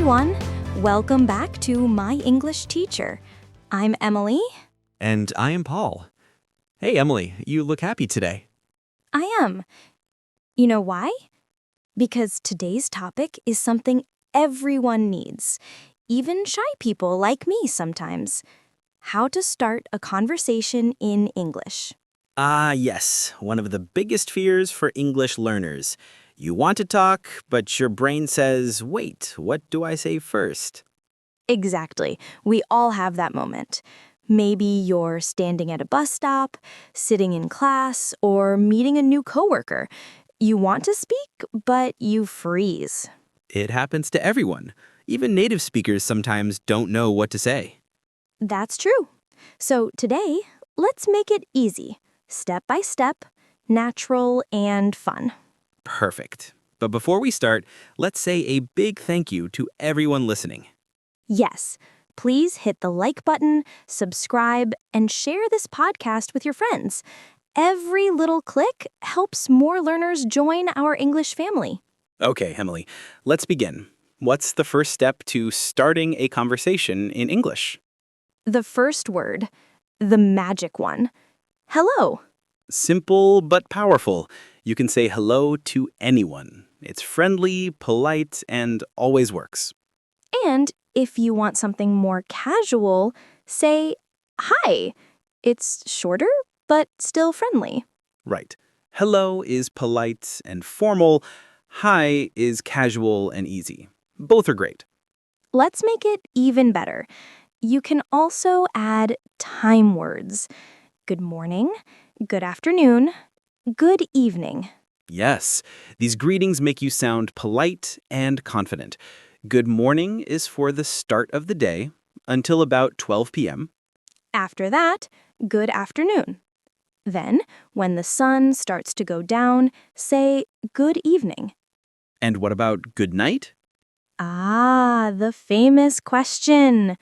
everyone. Welcome back to My English Teacher. I'm Emily. And I am Paul. Hey, Emily, you look happy today. I am. You know why? Because today's topic is something everyone needs, even shy people like me sometimes. How to start a conversation in English. Ah, yes, one of the biggest fears for English learners. You want to talk, but your brain says, wait, what do I say first? Exactly. We all have that moment. Maybe you're standing at a bus stop, sitting in class, or meeting a new coworker. You want to speak, but you freeze. It happens to everyone. Even native speakers sometimes don't know what to say. That's true. So today, let's make it easy, step by step, natural, and fun. Perfect. But before we start, let's say a big thank you to everyone listening. Yes, please hit the like button, subscribe, and share this podcast with your friends. Every little click helps more learners join our English family. Okay, Emily, let's begin. What's the first step to starting a conversation in English? The first word, the magic one. Hello. Simple but powerful. You can say hello to anyone. It's friendly, polite, and always works. And if you want something more casual, say hi. It's shorter, but still friendly. Right. Hello is polite and formal. Hi is casual and easy. Both are great. Let's make it even better. You can also add time words. Good morning, good afternoon, good evening. Yes, these greetings make you sound polite and confident. Good morning is for the start of the day until about 12 p.m. After that, good afternoon. Then, when the sun starts to go down, say good evening. And what about good night? Ah, the famous question.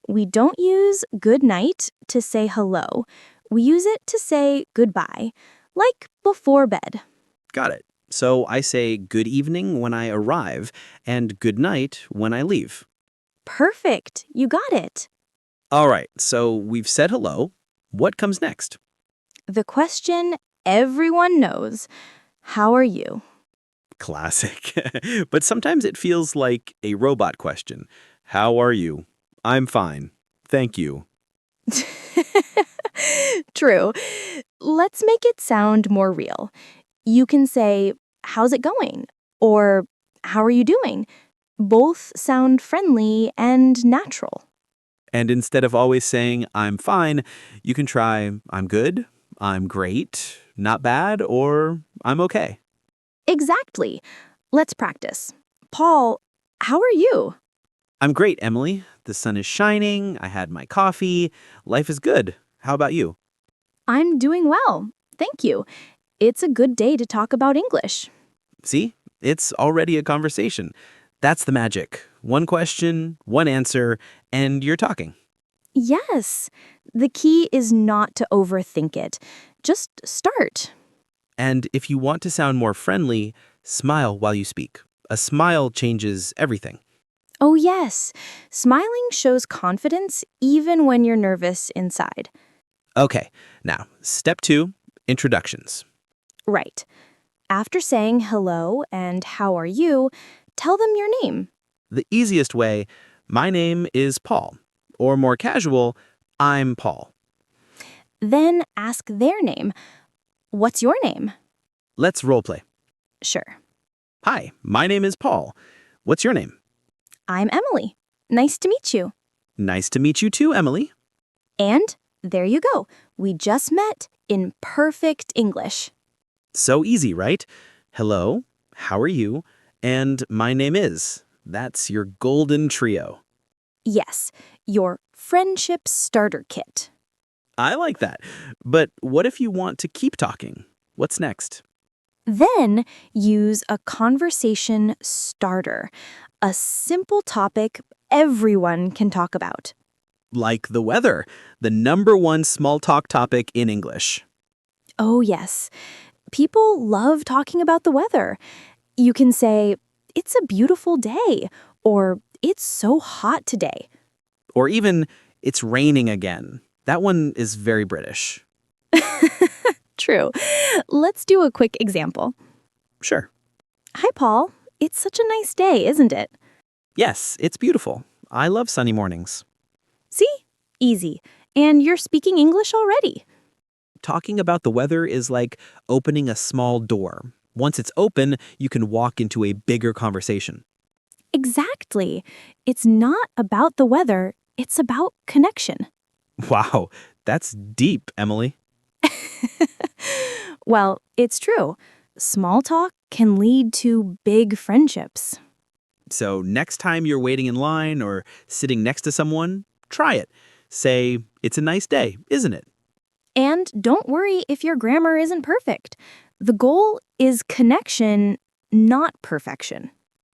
We don't use good night to say hello. We use it to say goodbye, like before bed. Got it. So I say good evening when I arrive and good night when I leave. Perfect. You got it. All right, so we've said hello. What comes next? The question everyone knows. How are you? Classic. But sometimes it feels like a robot question. How are you? I'm fine. Thank you. True. Let's make it sound more real. You can say, how's it going? Or, how are you doing? Both sound friendly and natural. And instead of always saying, I'm fine, you can try, I'm good, I'm great, not bad, or I'm okay. Exactly. Let's practice. Paul, how are you? I'm great, Emily. The sun is shining, I had my coffee, life is good. How about you? I'm doing well. Thank you. It's a good day to talk about English. See, it's already a conversation. That's the magic. One question, one answer, and you're talking. Yes. The key is not to overthink it. Just start. And if you want to sound more friendly, smile while you speak. A smile changes everything. Oh, yes. Smiling shows confidence even when you're nervous inside. Okay, now, step 2, introductions. Right. After saying hello and how are you, tell them your name. The easiest way, my name is Paul. Or more casual, I'm Paul. Then ask their name. What's your name? Let's roleplay. Sure. Hi, my name is Paul. What's your name? I'm Emily. Nice to meet you. Nice to meet you too, Emily. And there you go. We just met in perfect English. So easy, right? Hello, how are you? And my name is. That's your golden trio. Yes, your friendship starter kit. I like that. But what if you want to keep talking? What's next? Then use a conversation starter, a simple topic everyone can talk about. Like the weather, the #1 small talk topic in English. Oh, yes. People love talking about the weather. You can say, it's a beautiful day, or it's so hot today. Or even, it's raining again. That one is very British. True. Let's do a quick example. Sure. Hi, Paul. It's such a nice day, isn't it? Yes, it's beautiful. I love sunny mornings. See? Easy. And you're speaking English already. Talking about the weather is like opening a small door. Once it's open, you can walk into a bigger conversation. Exactly. It's not about the weather, it's about connection. Wow, that's deep, Emily. Well, it's true. Small talk can lead to big friendships. So next time you're waiting in line or sitting next to someone, try it. Say, it's a nice day, isn't it? And don't worry if your grammar isn't perfect. The goal is connection, not perfection.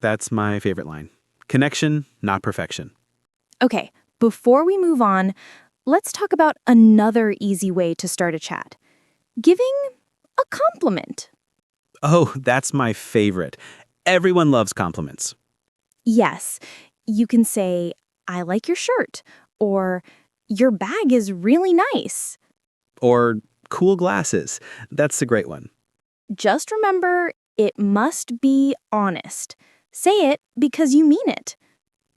That's my favorite line. Connection, not perfection. Okay, before we move on, let's talk about another easy way to start a chat. Giving a compliment. Oh, that's my favorite. Everyone loves compliments. Yes, you can say, I like your shirt, or your bag is really nice. Or cool glasses. That's a great one. Just remember, it must be honest. Say it because you mean it.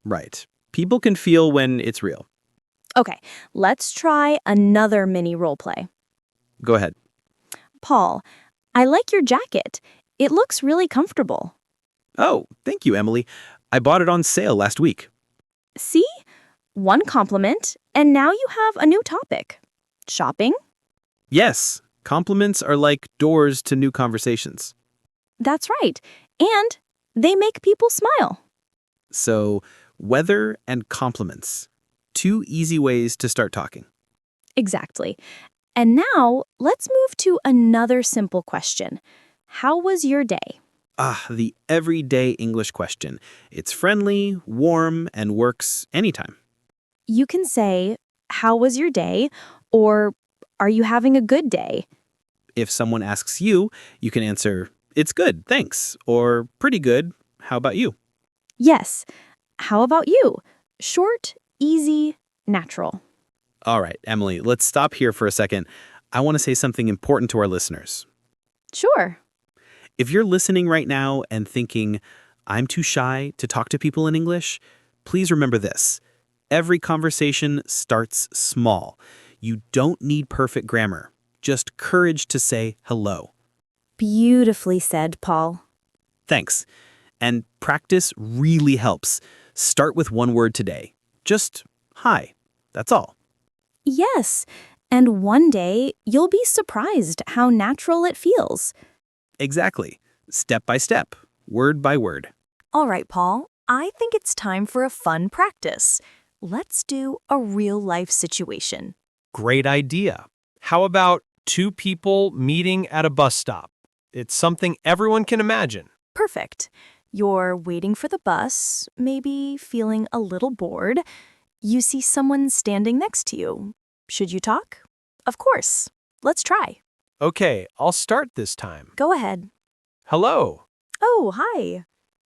Right. People can feel when it's real. Okay, let's try another mini role play. Go ahead. Paul, I like your jacket. It looks really comfortable. Oh, thank you, Emily. I bought it on sale last week. See? One compliment, and now you have a new topic. Shopping? Yes, compliments are like doors to new conversations. That's right. And they make people smile. So, weather and compliments. Two easy ways to start talking. Exactly. And now, let's move to another simple question. How was your day? Ah, the everyday English question. It's friendly, warm, and works anytime. You can say, how was your day? Or, are you having a good day? If someone asks you, you can answer, it's good, thanks, or pretty good, how about you? Yes. How about you? Short, easy, natural. All right, Emily, let's stop here for a second. I want to say something important to our listeners. Sure. If you're listening right now and thinking, I'm too shy to talk to people in English, please remember this. Every conversation starts small. You don't need perfect grammar, just courage to say hello. Beautifully said, Paul. Thanks. And practice really helps. Start with one word today. Just hi. That's all. Yes. And one day, you'll be surprised how natural it feels. Exactly. Step by step, word by word. All right, Paul, I think it's time for a fun practice. Let's do a real-life situation. Great idea. How about two people meeting at a bus stop? It's something everyone can imagine. Perfect. You're waiting for the bus, maybe feeling a little bored. You see someone standing next to you. Should you talk? Of course. Let's try. Okay, I'll start this time. Go ahead. Hello. Oh, hi.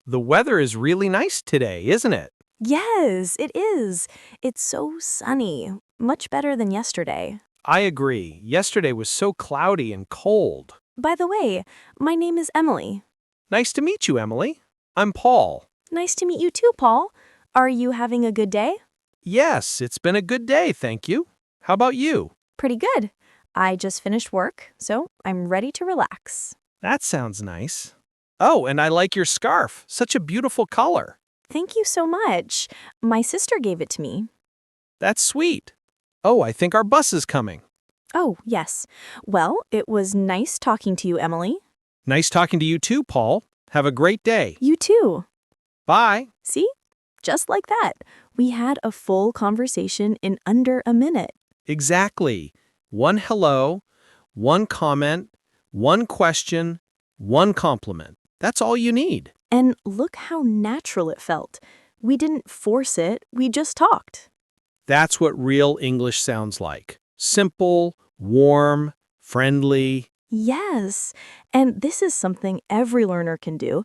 The weather is really nice today, isn't it? Yes, it is. It's so sunny. Much better than yesterday. I agree. Yesterday was so cloudy and cold. By the way, my name is Emily. Nice to meet you, Emily. I'm Paul. Nice to meet you too, Paul. Are you having a good day? Yes, it's been a good day, thank you. How about you? Pretty good. I just finished work, so I'm ready to relax. That sounds nice. Oh, and I like your scarf. Such a beautiful color. Thank you so much. My sister gave it to me. That's sweet. Oh, I think our bus is coming. Oh, yes. Well, it was nice talking to you, Emily. Nice talking to you too, Paul. Have a great day. You too. Bye. See? Just like that. We had a full conversation in under a minute. Exactly. One hello, one comment, one question, one compliment. That's all you need. And look how natural it felt. We didn't force it, we just talked. That's what real English sounds like. Simple, warm, friendly. Yes, and this is something every learner can do.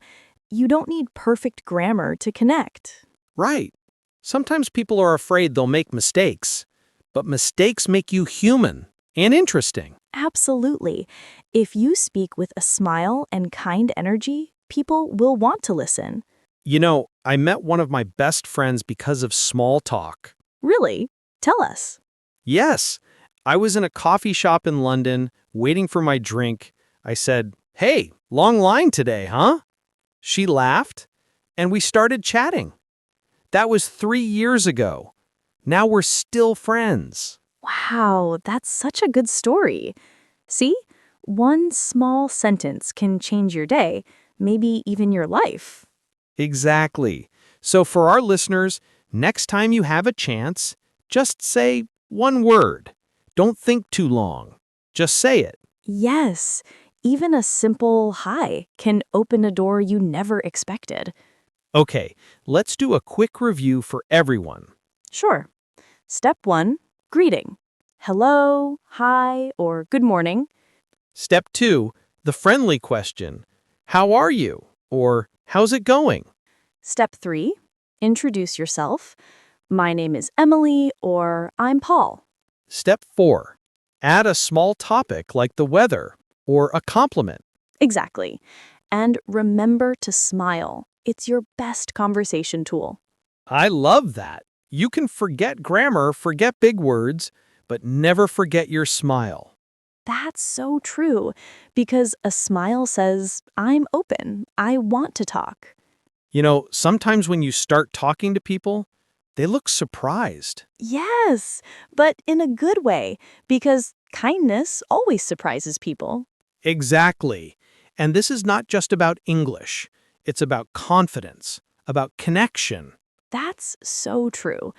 You don't need perfect grammar to connect. Right. Sometimes people are afraid they'll make mistakes, but mistakes make you human and interesting. Absolutely. If you speak with a smile and kind energy, people will want to listen. You know, I met one of my best friends because of small talk. Really? Tell us. Yes, I was in a coffee shop in London waiting for my drink. I said, "Hey, long line today, huh?" She laughed, and we started chatting. That was 3 years ago. Now we're still friends. Wow, that's such a good story. See, one small sentence can change your day, maybe even your life. Exactly. So for our listeners, next time you have a chance, just say one word. Don't think too long. Just say it. Yes, even a simple hi can open a door you never expected. Okay, let's do a quick review for everyone. Sure. Step 1, greeting. Hello, hi, or good morning. Step 2, the friendly question. How are you? Or how's it going? Step 3, introduce yourself. My name is Emily, or I'm Paul. Step 4, add a small topic like the weather or a compliment. Exactly. And remember to smile. It's your best conversation tool. I love that. You can forget grammar, forget big words, but never forget your smile. That's so true, because a smile says, I'm open, I want to talk. You know, sometimes when you start talking to people, they look surprised. Yes, but in a good way, because kindness always surprises people. Exactly. And this is not just about English. It's about confidence, about connection. That's so true.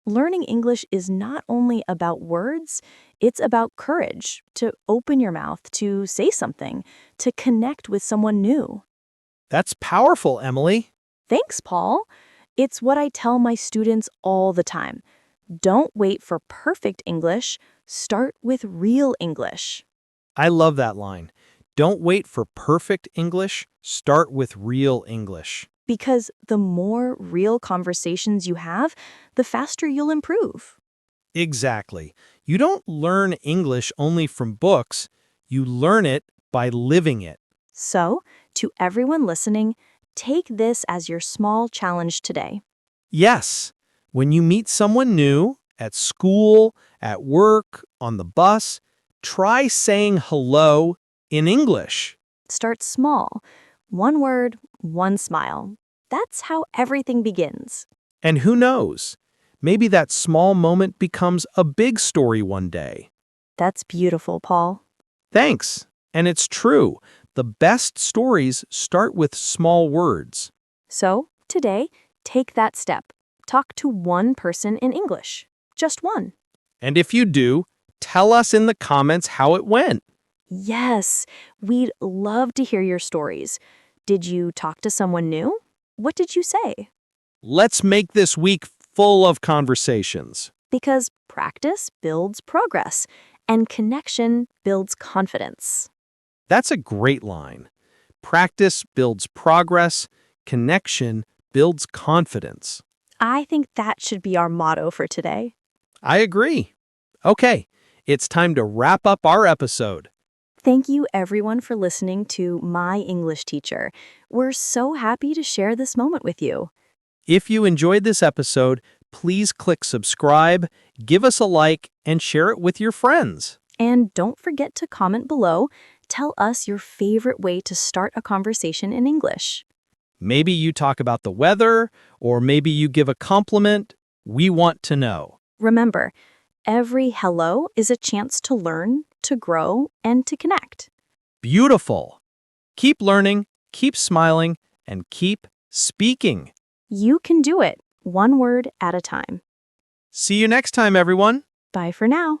Learning English is not only about words, it's about courage to open your mouth, to say something, to connect with someone new. That's powerful, Emily. Thanks, Paul. It's what I tell my students all the time. Don't wait for perfect English, start with real English. I love that line. Don't wait for perfect English, start with real English. Because the more real conversations you have, the faster you'll improve. Exactly. You don't learn English only from books, you learn it by living it. So, to everyone listening, take this as your small challenge today. Yes, when you meet someone new, at school, at work, on the bus, try saying hello in English. Start small. One word, one smile. That's how everything begins. And who knows? Maybe that small moment becomes a big story one day. That's beautiful, Paul. Thanks. And it's true. The best stories start with small words. So, today, take that step. Talk to one person in English. Just one. And if you do, tell us in the comments how it went. Yes, we'd love to hear your stories. Did you talk to someone new? What did you say? Let's make this week full of conversations. Because practice builds progress, and connection builds confidence. That's a great line. Practice builds progress, connection builds confidence. I think that should be our motto for today. I agree. Okay, it's time to wrap up our episode. Thank you, everyone, for listening to My English Teacher. We're so happy to share this moment with you. If you enjoyed this episode, please click subscribe, give us a like, and share it with your friends. And don't forget to comment below. Tell us your favorite way to start a conversation in English. Maybe you talk about the weather, or maybe you give a compliment. We want to know. Remember, every hello is a chance to learn, to grow, and to connect. Beautiful. Keep learning, keep smiling, and keep speaking. You can do it, one word at a time. See you next time, everyone. Bye for now.